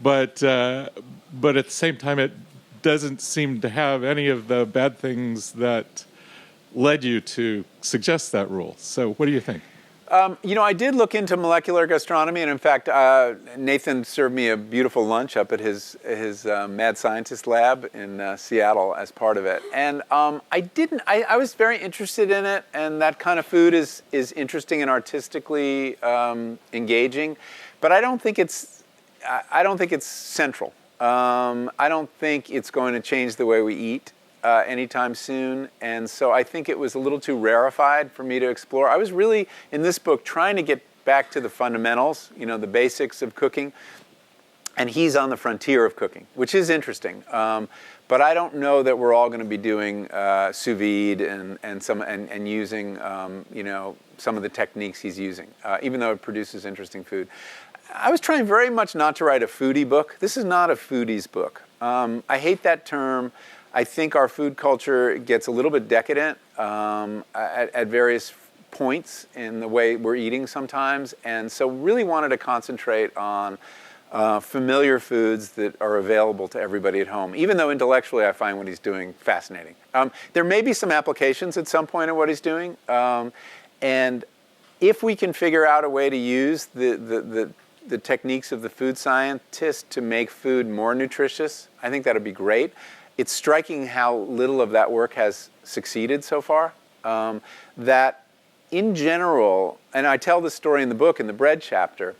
[SPEAKER 4] But at the same time, it doesn't seem to have any of the bad things that led you to suggest that rule. So what do you think?
[SPEAKER 2] I did look into molecular gastronomy, and in fact, Nathan served me a beautiful lunch up at his mad scientist lab in Seattle as part of it. And I was very interested in it, and that kind of food is interesting and artistically engaging, but I don't think it's central. I don't think it's going to change the way we eat anytime soon, and so I think it was a little too rarefied for me to explore. I was really, in this book, trying to get back to the fundamentals, the basics of cooking, and he's on the frontier of cooking, which is interesting. But I don't know that we're all going to be doing sous vide and using some of the techniques he's using, even though it produces interesting food. I was trying very much not to write a foodie book. This is not a foodie's book. I hate that term. I think our food culture gets a little bit decadent at various points in the way we're eating sometimes, and so really wanted to concentrate on familiar foods that are available to everybody at home, even though intellectually I find what he's doing fascinating. There may be some applications at some point of what he's doing, and if we can figure out a way to use the techniques of the food scientist to make food more nutritious, I think that would be great. It's striking how little of that work has succeeded so far. That in general, and I tell this story in the book in the bread chapter,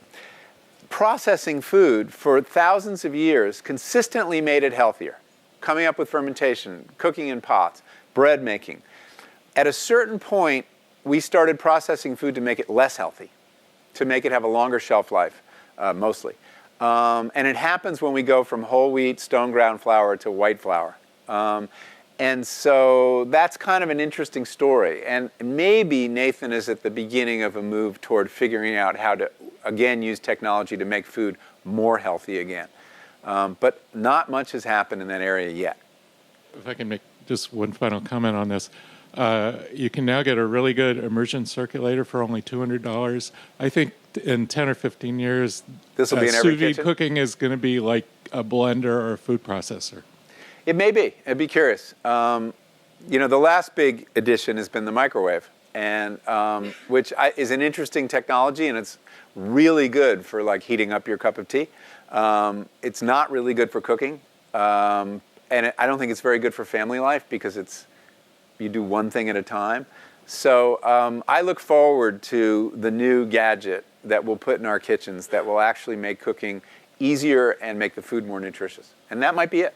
[SPEAKER 2] processing food for thousands of years consistently made it healthier. Coming up with fermentation, cooking in pots, bread making. At a certain point, we started processing food to make it less healthy, to make it have a longer shelf life, mostly. And it happens when we go from whole wheat, stone ground flour to white flour. And so that's kind of an interesting story. And maybe Nathan is at the beginning of a move toward figuring out how to, again, use technology to make food more healthy again. But not much has happened in that area yet.
[SPEAKER 4] If I can make just one final comment on this. You can now get a really good immersion circulator for only $200. I think in 10 or 15 years,
[SPEAKER 2] This will be in every
[SPEAKER 4] sous vide
[SPEAKER 2] kitchen?
[SPEAKER 4] cooking is going to be like a blender or a food processor.
[SPEAKER 2] It may be. I'd be curious. The last big addition has been the microwave, and which is an interesting technology, and it's really good for like heating up your cup of tea. It's not really good for cooking, and I don't think it's very good for family life because you do one thing at a time. So I look forward to the new gadget that we'll put in our kitchens that will actually make cooking easier and make the food more nutritious. And that might be it.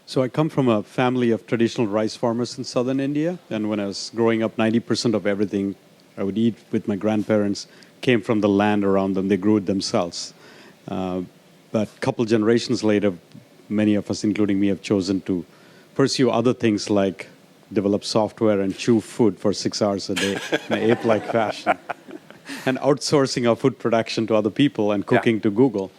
[SPEAKER 5] So I come from a family of traditional rice farmers in southern India, and when I was growing up, 90% of everything I would eat with my grandparents came from the land around them. They grew it themselves. But a couple generations later, many of us, including me, have chosen to pursue other things like develop software and chew food for 6 hours a day in an ape-like fashion, and outsourcing our food production to other people and cooking to Google.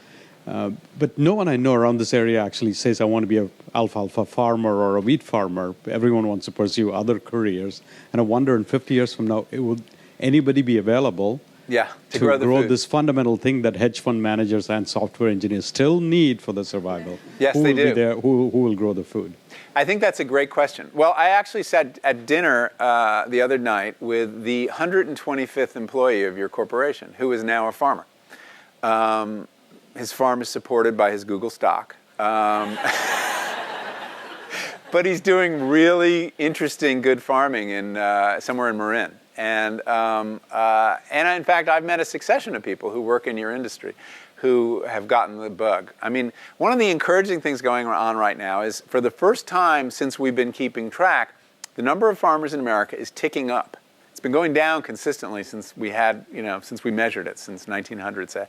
[SPEAKER 5] But no one I know around this area actually says, I want to be an alfalfa farmer or a wheat farmer. Everyone wants to pursue other careers. And I wonder in 50 years from now, would anybody be available to grow this fundamental thing that hedge fund managers and software engineers still need for the survival?
[SPEAKER 2] Yes,
[SPEAKER 5] who
[SPEAKER 2] they
[SPEAKER 5] will
[SPEAKER 2] do.
[SPEAKER 5] Be there? Who will grow the food?
[SPEAKER 2] I think that's a great question. Well, I actually sat at dinner the other night with the 125th employee of your corporation, who is now a farmer. His farm is supported by his Google stock. But he's doing really interesting, good farming in somewhere in Marin. And in fact, I've met a succession of people who work in your industry who have gotten the bug. I mean, one of the encouraging things going on right now is, for the first time since we've been keeping track, the number of farmers in America is ticking up. It's been going down consistently since we measured it, since 1900, say.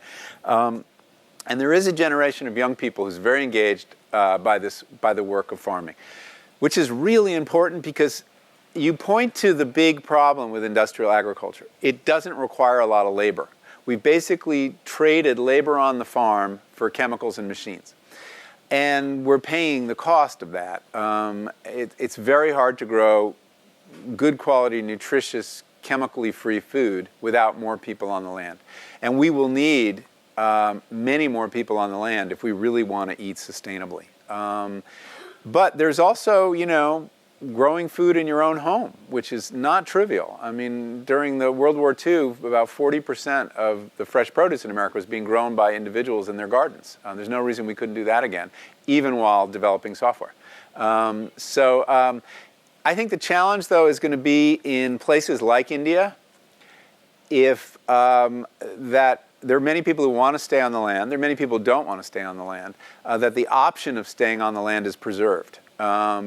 [SPEAKER 2] And there is a generation of young people who's very engaged by the work of farming, which is really important because you point to the big problem with industrial agriculture. It doesn't require a lot of labor. We've basically traded labor on the farm for chemicals and machines. And we're paying the cost of that. It's very hard to grow good quality, nutritious, chemically free food without more people on the land. And we will need many more people on the land if we really want to eat sustainably. But there's also, growing food in your own home, which is not trivial. I mean, during the World War II, about 40% of the fresh produce in America was being grown by individuals in their gardens. There's no reason we couldn't do that again, even while developing software. I think the challenge, though, is going to be in places like India, if there are many people who want to stay on the land, there are many people who don't want to stay on the land, that the option of staying on the land is preserved,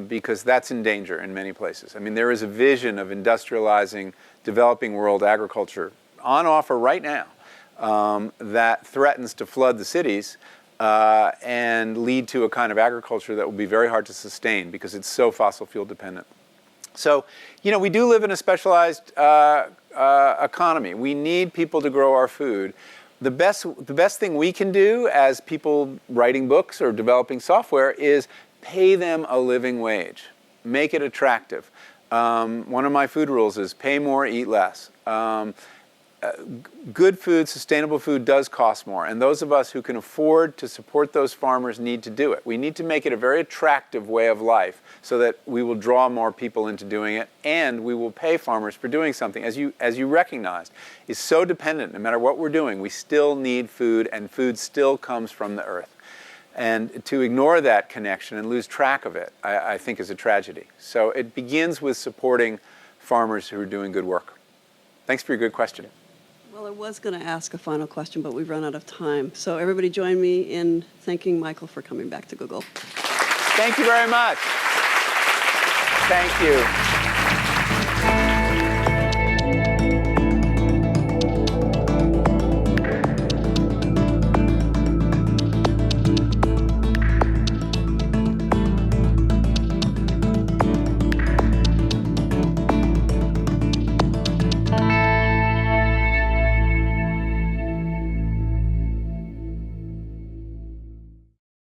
[SPEAKER 2] because that's in danger in many places. I mean, there is a vision of industrializing developing world agriculture on offer right now that threatens to flood the cities and lead to a kind of agriculture that will be very hard to sustain because it's so fossil fuel dependent. So, we do live in a specialized economy. We need people to grow our food. The best thing we can do as people writing books or developing software is pay them a living wage. Make it attractive. One of my food rules is pay more, eat less. Good food, sustainable food does cost more, and those of us who can afford to support those farmers need to do it. We need to make it a very attractive way of life so that we will draw more people into doing it, and we will pay farmers for doing something, as you recognized, is so dependent. No matter what we're doing, we still need food, and food still comes from the earth. And to ignore that connection and lose track of it, I think is a tragedy. So it begins with supporting farmers who are doing good work. Thanks for your good question.
[SPEAKER 6] Well, I was going to ask a final question, but we've run out of time. So everybody join me in thanking Michael for coming back to Google.
[SPEAKER 2] Thank you very much. Thank you.